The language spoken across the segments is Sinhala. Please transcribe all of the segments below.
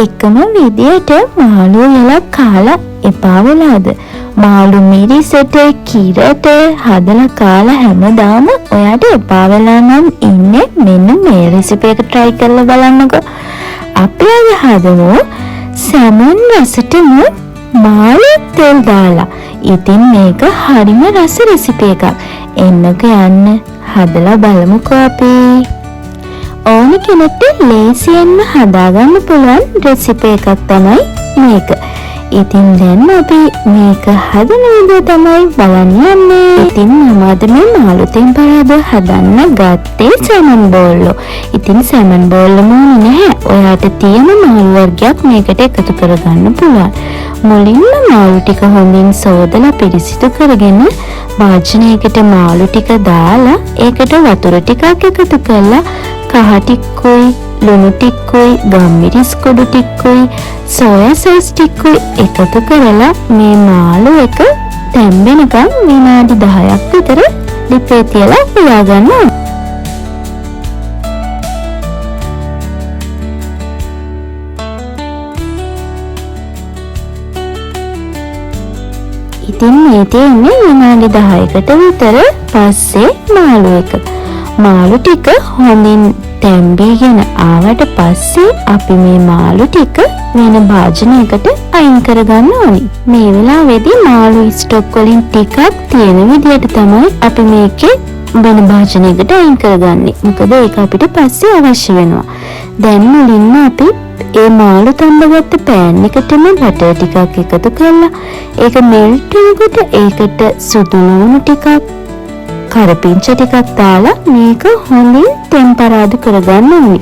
එකම විදියට මාළු යලක් කාලා එපා වෙලාද? මාළු මිරිසට කිරට හදලා කාලා හැමදාම ඔයාට එපා වෙලා නම් ඉන්නේ මෙන්න මේ රෙසිපි එක try කරලා බලන්නකෝ. අපි අද හදමු සැමන් රසටම මාළු තෙල් දාලා. ඉතින් මේක හරිම රස රෙසිපි එකක්. එන්නකෝ යන්න හදලා බලමුකෝ අපි. ඕන කෙනෙක්ට ලේසියෙන්ම හදාගන්න පුළුවන් රෙසිපි එකක් තමයි මේක. ඉතින් දැන් අපි මේක හදන විදිය තමයි බලන්න යන්නේ. ඉතින් මම අද මේ මාළු තෙම්පරාද හදන්න ගත්තේ සැමන් බෝල්ලෝ. ඉතින් සැමන් බෝල්ලම නැහැ. ඔයාට තියෙන මාළු වර්ගයක් මේකට එකතු කරගන්න පුළුවන්. මුලින්ම මාළු ටික හොඳින් සෝදලා පිරිසිදු කරගෙන භාජනයකට මාළු ටික දාලා ඒකට වතුර ටිකක් එකතු කරලා කහ ටිකකුයි ලුණු ටිකකුයි ගම්මිරිස් කුඩු ටිකකුයි සෝයා සෝස් ටිකකුයි එකතු කරලා මේ මාළු එක තැම්බෙනකම් විනාඩි 10ක් විතර ලිපේ තියලා පියාගන්න ඕන. ඉතින් මේ තියෙන්නේ විනාඩි 10කට විතර පස්සේ මාළු එක. මාළු ටික හොඳින් තැම්බීගෙන ආවට පස්සේ අපි මේ මාළු ටික වෙන භාජනයකට අයින් කරගන්න ඕනි. මේ වෙලාවේදී මාළු ස්ටොක් වලින් ටිකක් තියෙන විදිහට තමයි අපි මේකේ වෙන භාජනයකට අයින් කරගන්නේ. මොකද ඒක අපිට පස්සේ අවශ්‍ය වෙනවා. දැන් මුලින්ම අපි ඒ මාළු තඹගත්ත පෑන් එකටම බටර් ටිකක් එකතු කරලා ඒක මෙල්ට් වෙනකොට ඒකට සුදු ලුණු ටිකක් කරපිංච ටිකක් දාලා මේක හොඳින් ටෙම්පරාදු කරගන්න ඕනේ.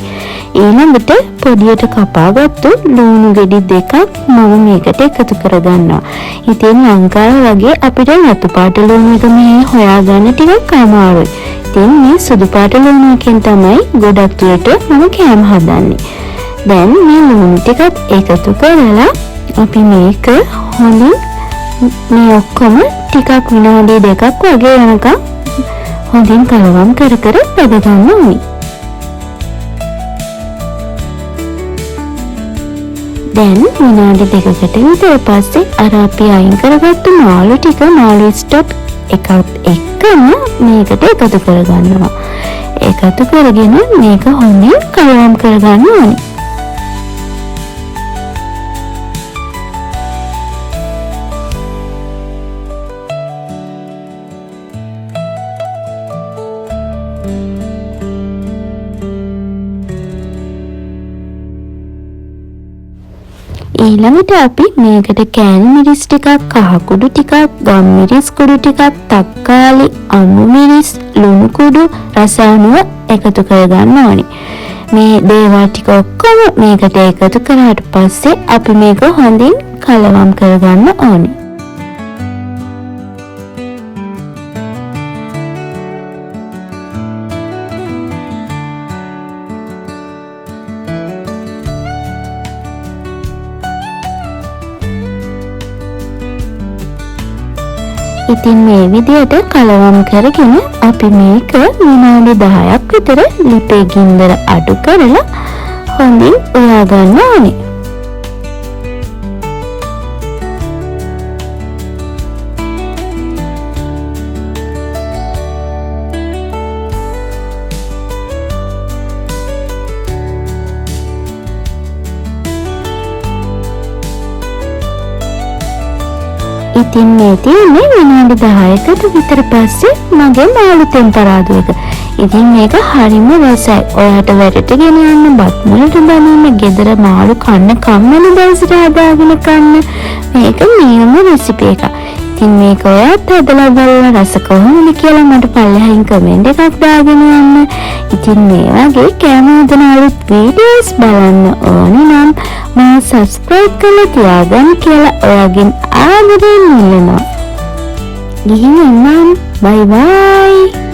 ඊළඟට පොඩියට කපාගත්තු ලුණු ගෙඩි දෙකක් මම මේකට එකතු කරගන්නවා. ඉතින් ලංකාවේ වගේ අපිට රතු පාට ලුණු එක මේ හොයාගන්න ටිකක් අමාරුයි. ඉතින් මේ සුදු පාට ලුණු එකෙන් තමයි ගොඩක් දුරට මම කෑම හදන්නේ. දැන් මේ ලුණු ටිකත් එකතු කරලා අපි මේක හොඳින් මේ ඔක්කොම ටිකක් විනාඩි 2ක් වගේ යනකම් හොඳින් කලවම් කර කර බෙද ගන්න ඕනේ. දැන් විනාඩි 2කට විතර පස්සේ අර අපි අයින් කරගත්තු මාළු ටික මාළු ස්ටොක් එකත් එක්කම මේකට එකතු කරගන්නවා. එකතු කරගෙන මේක හොඳින් කලවම් කරගන්න ඕනේ. ඊළඟට අපි මේකට කෑලි මිරිස් ටිකක්, කහ කුඩු ටිකක්, ගම් මිරිස් කුඩු ටිකක්, තක්කාලි, අමු මිරිස්, ලුණු කුඩු රස අනුව එකතු කරගන්න ඕනේ. මේ දේවල් ටික ඔක්කොම මේකට එකතු කරාට පස්සේ අපි මේක හොඳින් කලවම් කරගන්න ඕනේ. ඉතින් මේ විදිහට කලවම් කරගෙන අපි මේක විනාඩි 10ක් විතර ලිපේ ගින්දර අඩු කරලා හොඳින් උයා ගන්න ඕනේ. ඉතින් මේ තියෙන්නේ විනාඩි 10කට විතර පස්සේ මගේ මාළු තෙම්පරාදු එක. ඉතින් මේක හරිම රසයි. ඔයාට වැඩට ගෙන යන්න බත් මුලට බැනීම ගෙදර මාළු කන්න කම්මැලි දවසට හදාගෙන කන්න මේක නියම රෙසිපි එකක්. ඉතින් මේක ඔයාත් හදලා බලලා රස කොහොමද කියලා මට පල්ලෙහායින් කමෙන්ට් එකක් දාගෙන යන්න. ඉතින් මේ වගේ කෑම හදන අලුත් වීඩියෝස් බලන්න ඕනේ නම් මම සබ්ස්ක්‍රයිබ් කරලා තියාගන්න කියලා ඔයාගෙන් ආදරෙන් ඉල්ලනවා. ගිහින් එන්නම්. බයි බයි.